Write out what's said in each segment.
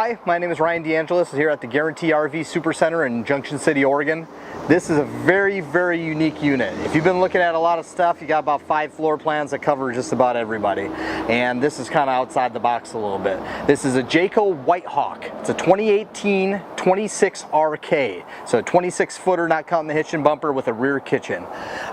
Hi, my name is Ryan.DeAngelis here at the Guaranty RV Super Center in Junction City, Oregon. This is a very, very unique unit. If you've been looking at a lot of stuff, you got about 5 floor plans that cover just about everybody. And this is kind of outside the box a little bit. This is a Jayco White Hawk. It's a 2018 26RK. So a 26 footer, not counting the hitch and bumper, with a rear kitchen.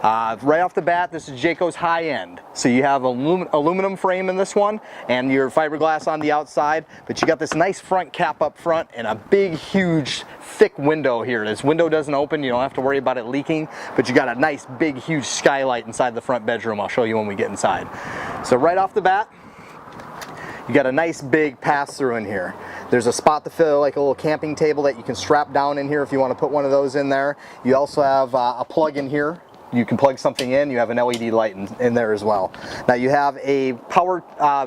Right off the bat, this is Jayco's high end. So you have aluminum frame in this one and your fiberglass on the outside, but you got this nice front cap up front and a big, huge, thick window here. This window doesn't open, you don't have to worry about it leaking, but you got a nice, big, huge skylight inside the front bedroom. I'll show you when we get inside. So right off the bat, you got a nice big pass-through in here. There's a spot to fill, like a little camping table that you can strap down in here if you want to put one of those in there. You also have a plug in here. You can plug something in. You have an LED light in there as well. Now you have a power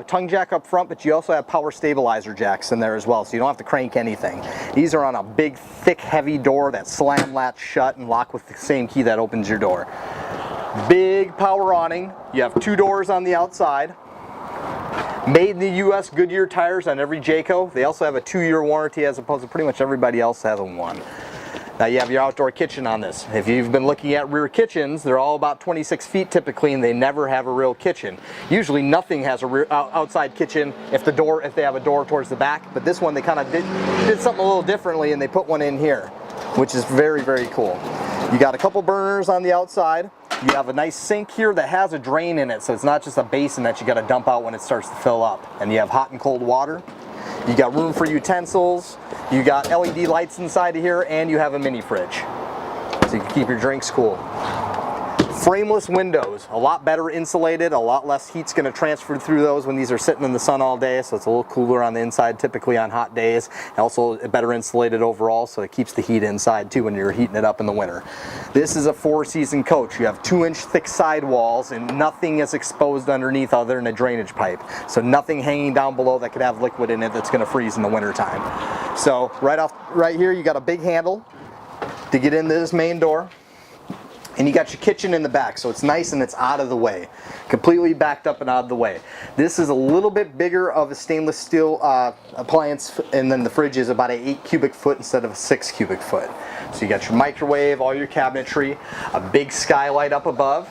tongue jack up front, but you also have power stabilizer jacks in there as well, so you don't have to crank anything. These are on a big, thick, heavy door that slam latch shut and lock with the same key that opens your door. Big power awning. You have 2 doors on the outside. Made in the US Goodyear tires on every Jayco. They also have a 2-year warranty, as opposed to pretty much everybody else has a 1. Now you have your outdoor kitchen on this. If you've been looking at rear kitchens, they're all about 26 feet typically, and they never have a real kitchen. Usually nothing has a rear outside kitchen if they have a door towards the back, but this one they kind of did something a little differently, and they put one in here, which is very, very cool. You got a couple burners on the outside. You have a nice sink here that has a drain in it, so it's not just a basin that you got to dump out when it starts to fill up. And you have hot and cold water. You got room for utensils. You got LED lights inside of here, and you have a mini fridge, so you can keep your drinks cool. Frameless windows, a lot better insulated, a lot less heat's going to transfer through those when these are sitting in the sun all day, so it's a little cooler on the inside typically on hot days. Also better insulated overall, so it keeps the heat inside too when you're heating it up in the winter. This is a 4-season coach. You have 2-inch thick sidewalls, and nothing is exposed underneath other than a drainage pipe. So nothing hanging down below that could have liquid in it that's going to freeze in the winter time. So right here you got a big handle to get into this main door. And you got your kitchen in the back, so it's nice and it's out of the way. Completely backed up and out of the way. This is a little bit bigger of a stainless steel appliance, and then the fridge is about an 8 cubic foot instead of a 6 cubic foot. So you got your microwave, all your cabinetry, a big skylight up above,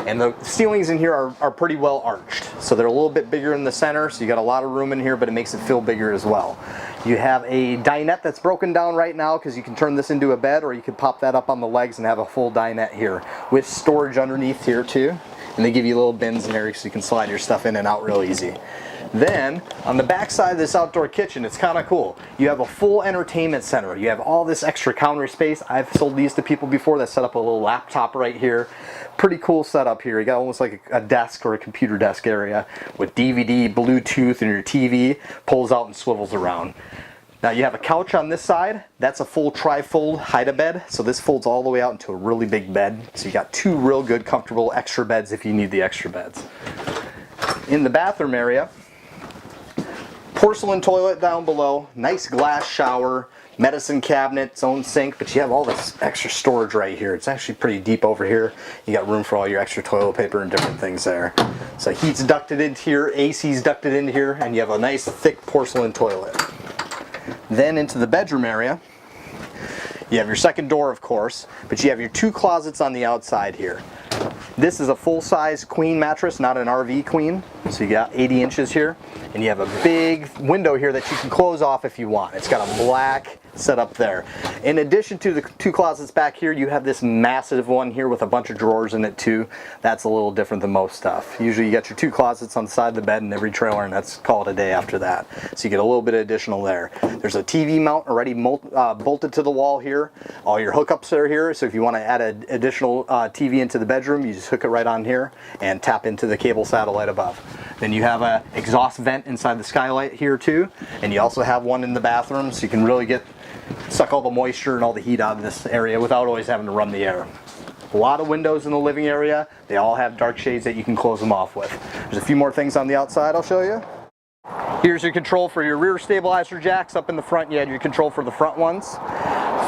and the ceilings in here are pretty well arched. So they're a little bit bigger in the center, so you got a lot of room in here, but it makes it feel bigger as well. You have a dinette that's broken down right now because you can turn this into a bed, or you could pop that up on the legs and have a full dinette here with storage underneath here too. And they give you little bins in there so you can slide your stuff in and out real easy. Then on the back side of this outdoor kitchen, it's kind of cool. You have a full entertainment center. You have all this extra counter space. I've sold these to people before that set up a little laptop right here. Pretty cool setup here. You got almost like a desk or a computer desk area with DVD, Bluetooth, and your TV pulls out and swivels around. Now you have a couch on this side. That's a full tri-fold hide-a-bed. So this folds all the way out into a really big bed. So you got 2 real good, comfortable extra beds if you need the extra beds. In the bathroom area, porcelain toilet down below, nice glass shower, medicine cabinet, its own sink, but you have all this extra storage right here. It's actually pretty deep over here. You got room for all your extra toilet paper and different things there. So heat's ducted into here, AC's ducted into here, and you have a nice thick porcelain toilet. Then into the bedroom area, you have your second door, of course, but you have your 2 closets on the outside here. This is a full-size queen mattress, not an RV queen. So you got 80 inches here, and you have a big window here that you can close off if you want. It's got a black setup there. In addition to the 2 closets back here, you have this massive one here with a bunch of drawers in it too. That's a little different than most stuff. Usually you got your 2 closets on the side of the bed in every trailer, and that's call it a day after that. So you get a little bit of additional there. There's a TV mount already bolted to the wall here. All your hookups are here, so if you want to add an additional TV into the bedroom, you just hook it right on here and tap into the cable satellite above. Then you have an exhaust vent inside the skylight here too, and you also have one in the bathroom, so you can really suck all the moisture and all the heat out of this area without always having to run the air. A lot of windows in the living area. They all have dark shades that you can close them off with. There's a few more things on the outside I'll show you. Here's your control for your rear stabilizer jacks. Up in the front you have your control for the front ones.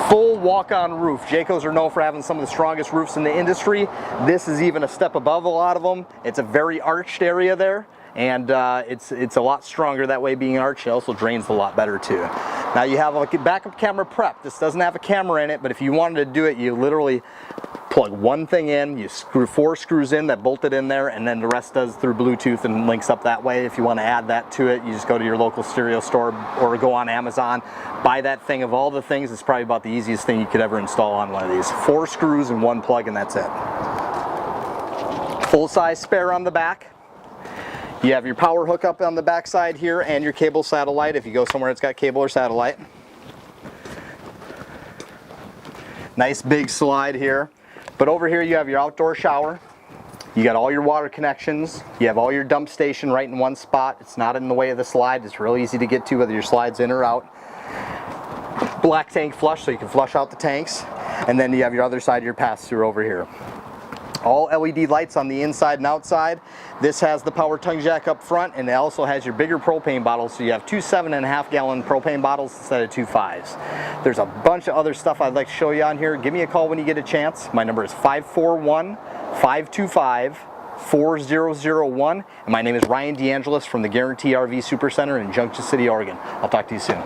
Full walk-on roof. Jaycos are known for having some of the strongest roofs in the industry. This is even a step above a lot of them. It's a very arched area there. and it's a lot stronger that way, being arched. It also drains a lot better too. Now you have a backup camera prep. This doesn't have a camera in it, but if you wanted to do it, you literally plug one thing in, you screw 4 screws in that bolted in there, and then the rest does through Bluetooth and links up that way. If you want to add that to it, you just go to your local stereo store or go on Amazon, buy that thing. Of all the things, it's probably about the easiest thing you could ever install on one of these. 4 screws and 1 plug, and that's it. Full-size spare on the back. You have your power hookup on the back side here and your cable satellite if you go somewhere that's got cable or satellite. Nice big slide here. But over here you have your outdoor shower. You got all your water connections. You have all your dump station right in one spot. It's not in the way of the slide. It's real easy to get to whether your slide's in or out. Black tank flush, so you can flush out the tanks. And then you have your other side, your pass-through over here. All LED lights on the inside and outside. This has the power tongue jack up front, and it also has your bigger propane bottles, so you have 2 7.5 gallon propane bottles instead of 2 5s. There's a bunch of other stuff I'd like to show you on here. Give me a call when you get a chance. My number is 541-525-4001, and my name is Ryan.DeAngelis from the Guaranty RV Supercenter in Junction City, Oregon. I'll talk to you soon.